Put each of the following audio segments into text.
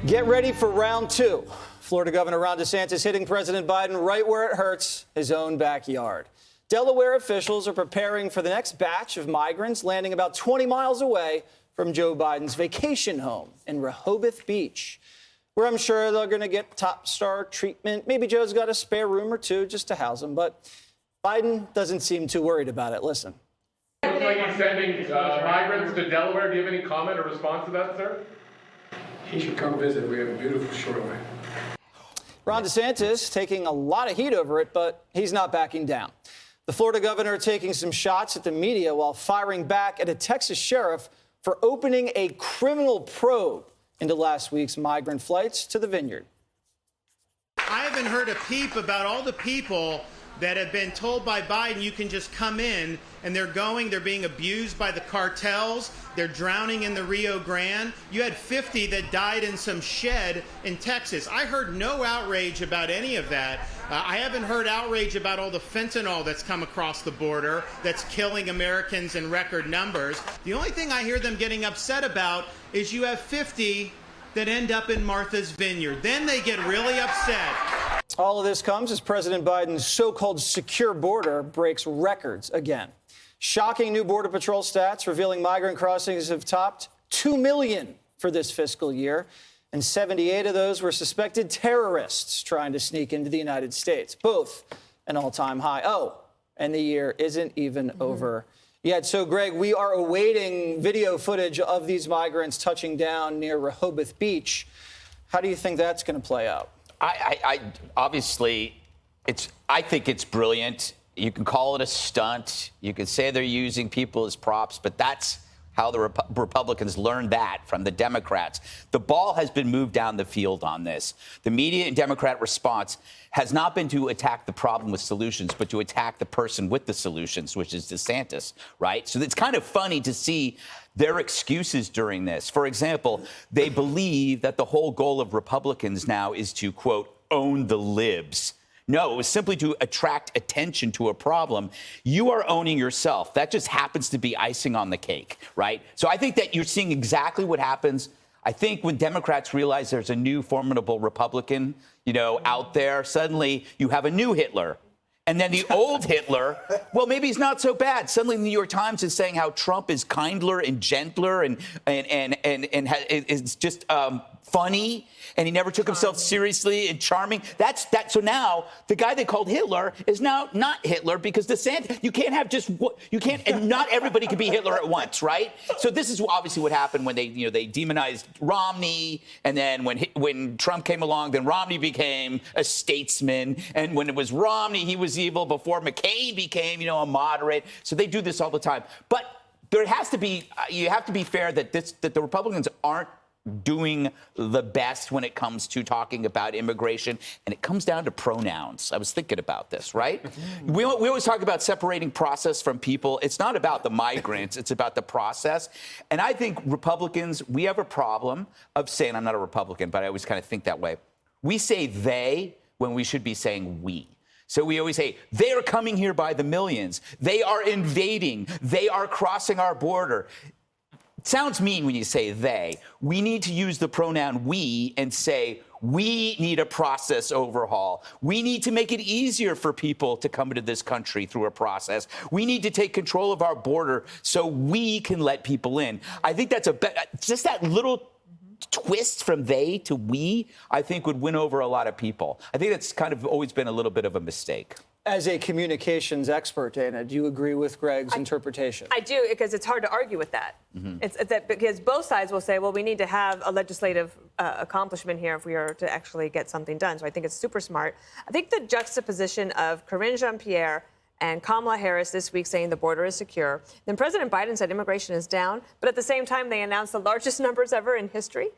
Get ready for round two. Florida Governor Ron DeSantis hitting President Biden right where it hurts, his own backyard. Delaware officials are preparing for the next batch of migrants landing about 20 miles away from Joe Biden's vacation home in Rehoboth Beach, where I'm sure they're going to get top-star treatment. Maybe Joe's got a spare room or two just to house them, but Biden doesn't seem too worried about it. Listen. Looks like he's sending migrants to Delaware. Do you have any comment or response to that, sir? He should come visit. We have a beautiful shoreline. Ron DeSantis taking a lot of heat over it, but he's not backing down. The Florida governor taking some shots at the media while firing back at a Texas sheriff for opening a criminal probe into last week's migrant flights to the Vineyard. I haven't heard a peep about all the people that have been told by Biden you can just come in, and they're being abused by the cartels, they're drowning in the Rio Grande. You had 50 that died in some shed in Texas. I heard no outrage about any of that. I haven't heard outrage about all the fentanyl that's come across the border that's killing Americans in record numbers. The only thing I hear them getting upset about is you have 50 that end up in Martha's Vineyard. Then they get really upset. All of this comes as President Biden's so-called secure border breaks records again. Shocking new Border Patrol stats revealing migrant crossings have topped 2 million for this fiscal year, and 78 of those were suspected terrorists trying to sneak into the United States, both an all-time high. Oh, and the year isn't even over yet. So, Greg, we are awaiting video footage of these migrants touching down near Rehoboth Beach. How do you think that's going to play out? I obviously, I think it's brilliant. You can call it a stunt. You can say they're using people as props, but that's how the Republicans learned that from the Democrats. The ball has been moved down the field on this. The media and Democrat response has not been to attack the problem with solutions, but to attack the person with the solutions, which is DeSantis, right? So it's kind of funny to see their excuses during this. For example, they believe that the whole goal of Republicans now is to, quote, own the libs. No, it was simply to attract attention to a problem. You are owning yourself. That just happens to be icing on the cake, right? So I think that you're seeing exactly what happens. I think when Democrats realize there's a new formidable Republican, out there, suddenly you have a new Hitler. And then the old Hitler, well, maybe he's not so bad. Suddenly the New York Times is saying how Trump is kinder and gentler and is just funny, and he never took himself seriously and charming. That's that. So now the guy they called Hitler is now not Hitler because DeSantis. You can't have and not everybody can be Hitler at once, right? So this is obviously what happened when they demonized Romney, and then when Trump came along, then Romney became a statesman, and when it was Romney, he was evil before McCain became, a moderate. So they do this all the time. But there has to be, you have to be fair that the Republicans aren't doing the best when it comes to talking about immigration, and it comes down to pronouns. I was thinking about this, right? We always talk about separating process from people. It's not about the migrants, it's about the process. And I think Republicans, we have a problem of saying, I'm not a Republican, but I always kind of think that way. We say they when we should be saying we. So we always say, they are coming here by the millions. They are invading. They are crossing our border. It sounds mean when you say they. We need to use the pronoun we and say, we need a process overhaul. We need to make it easier for people to come into this country through a process. We need to take control of our border so we can let people in. I think that's just that little twist from they to we, I think would win over a lot of people. I think that's kind of always been a little bit of a mistake. As a communications expert, Dana, do you agree with Greg's interpretation? I do, because it's hard to argue with that. It's that because both sides will say, well, we need to have a legislative accomplishment here if we are to actually get something done. So I think it's super smart. I think the juxtaposition of Karine Jean-Pierre and Kamala Harris this week saying the border is secure. Then President Biden said immigration is down. But at the same time, they announced the largest numbers ever in history,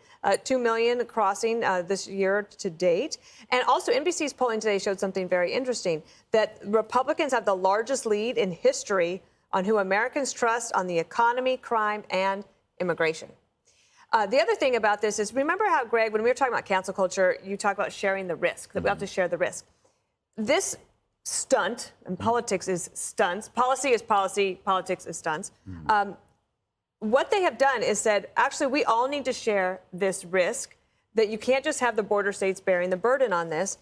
2 million crossing this year to date. And also NBC's polling today showed something very interesting, that Republicans have the largest lead in history on who Americans trust on the economy, crime, and immigration. The other thing about this is, remember how, Greg, when we were talking about cancel culture, you talk about sharing the risk, that we have to share the risk. This stunt, and politics is stunts. Policy is policy, politics is stunts. what they have done is said, actually, we all need to share this risk, that you can't just have the border states bearing the burden on this.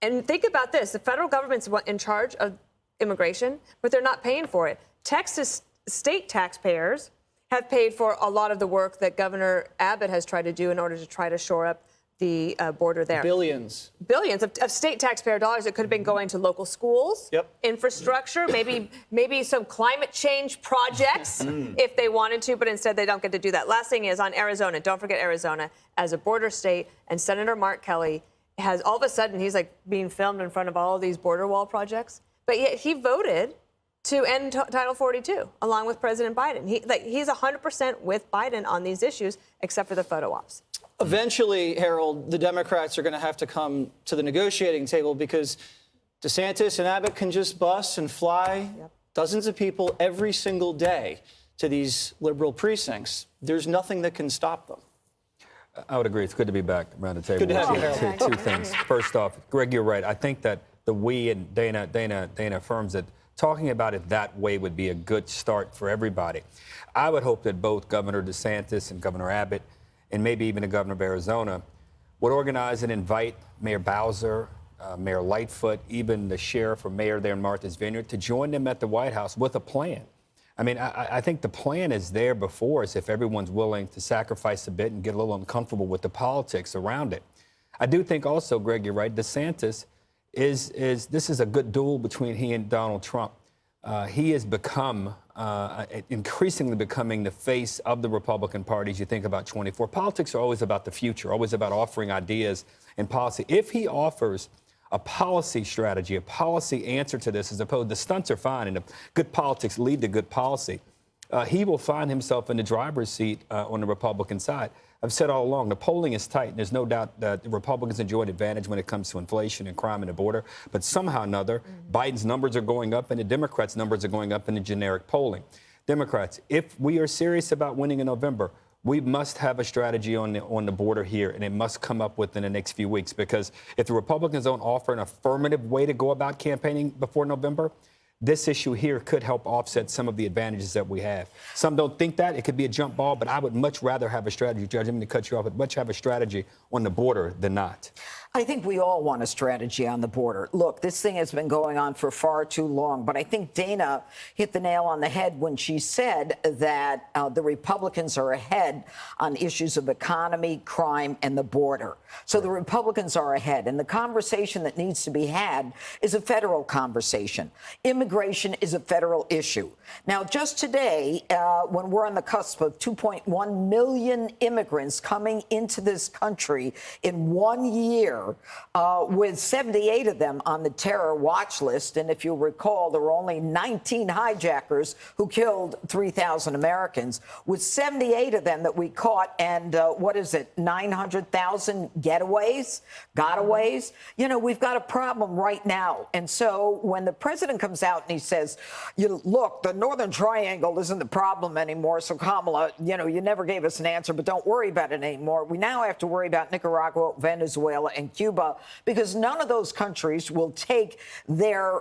And think about this. The federal government's in charge of immigration, but they're not paying for it. Texas state taxpayers have paid for a lot of the work that Governor Abbott has tried to do in order to try to shore up the border there. Billions of state taxpayer dollars that could have been going to local schools, infrastructure, maybe some climate change projects if they wanted to, but instead they don't get to do that. Last thing is on Arizona. Don't forget Arizona as a border state, and Senator Mark Kelly has all of a sudden, he's like being filmed in front of all of these border wall projects, but yet he voted to end Title 42 along with President Biden. He's 100% with Biden on these issues, except for the photo ops. Eventually, Harold, the Democrats are going to have to come to the negotiating table because DeSantis and Abbott can just bus and fly dozens of people every single day to these liberal precincts. There's nothing that can stop them. I would agree. It's good to be back around the table. Good to have you, Harold. Two things. First off, Greg, you're right. I think that the we and Dana affirms that talking about it that way would be a good start for everybody. I would hope that both Governor DeSantis and Governor Abbott and maybe even the governor of Arizona would organize and invite Mayor Bowser, Mayor Lightfoot, even the sheriff or mayor there in Martha's Vineyard to join them at the White House with a plan. I mean, I think the plan is there before us if everyone's willing to sacrifice a bit and get a little uncomfortable with the politics around it. I do think also, Greg, you're right, DeSantis this is a good duel between he and Donald Trump. He has become increasingly becoming the face of the Republican Party as you think about 24. Politics are always about the future, always about offering ideas and policy. If he offers a policy strategy, a policy answer to this, as opposed the stunts are fine and the good politics lead to good policy, he will find himself in the driver's seat on the Republican side. I've said all along, the polling is tight, and there's no doubt that the Republicans enjoy an advantage when it comes to inflation and crime and the border. But somehow or another, Biden's numbers are going up, and the Democrats' numbers are going up in the generic polling. Democrats, if we are serious about winning in November, we must have a strategy on the border here, and it must come up within the next few weeks. Because if the Republicans don't offer an affirmative way to go about campaigning before November, this issue here could help offset some of the advantages that we have. Some don't think that. It could be a jump ball, but I would much rather have a strategy. Judge, I'm going to cut you off, but much have a strategy on the border than not. I think we all want a strategy on the border. Look, this thing has been going on for far too long, but I think Dana hit the nail on the head when she said that the Republicans are ahead on issues of economy, crime, and the border. So the Republicans are ahead, and the conversation that needs to be had is a federal conversation. Immigration is a federal issue. Now, just today, when we're on the cusp of 2.1 million immigrants coming into this country in 1 year, with 78 of them on the terror watch list. And if you'll recall, there were only 19 hijackers who killed 3,000 Americans, with 78 of them that we caught. And 900,000 gotaways? You know, we've got a problem right now. And so when the president comes out and he says, look, the Northern Triangle isn't the problem anymore. So Kamala, you never gave us an answer, but don't worry about it anymore. We now have to worry about Nicaragua, Venezuela, and Cuba, because none of those countries will take their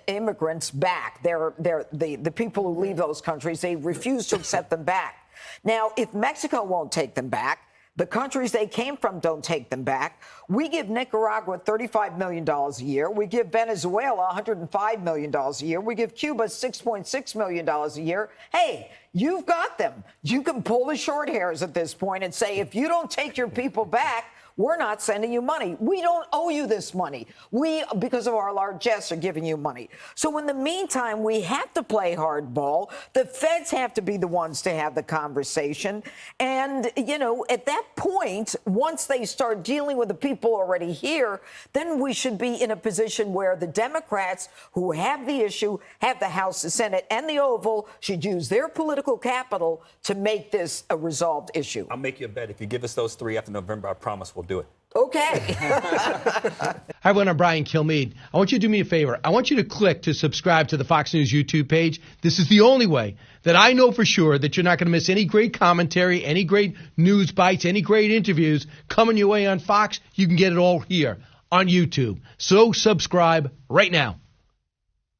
immigrants back. The people who leave those countries, they refuse to accept them back. Now, if Mexico won't take them back, the countries they came from don't take them back. We give Nicaragua $35 million a year. We give Venezuela $105 million a year. We give Cuba $6.6 million a year. Hey, you've got them. You can pull the short hairs at this point and say, if you don't take your people back, we're not sending you money. We don't owe you this money. We, because of our largesse, are giving you money. So in the meantime, we have to play hardball. The feds have to be the ones to have the conversation. And, at that point, once they start dealing with the people already here, then we should be in a position where the Democrats who have the issue, have the House, the Senate, and the Oval, should use their political capital to make this a resolved issue. I'll make you a bet. If you give us those three after November, I promise we'll do it. Okay. Hi, everyone. I'm Brian Kilmeade. I want you to do me a favor. I want you to click to subscribe to the Fox News YouTube page. This is the only way that I know for sure that you're not going to miss any great commentary, any great news bites, any great interviews coming your way on Fox. You can get it all here on YouTube. So subscribe right now.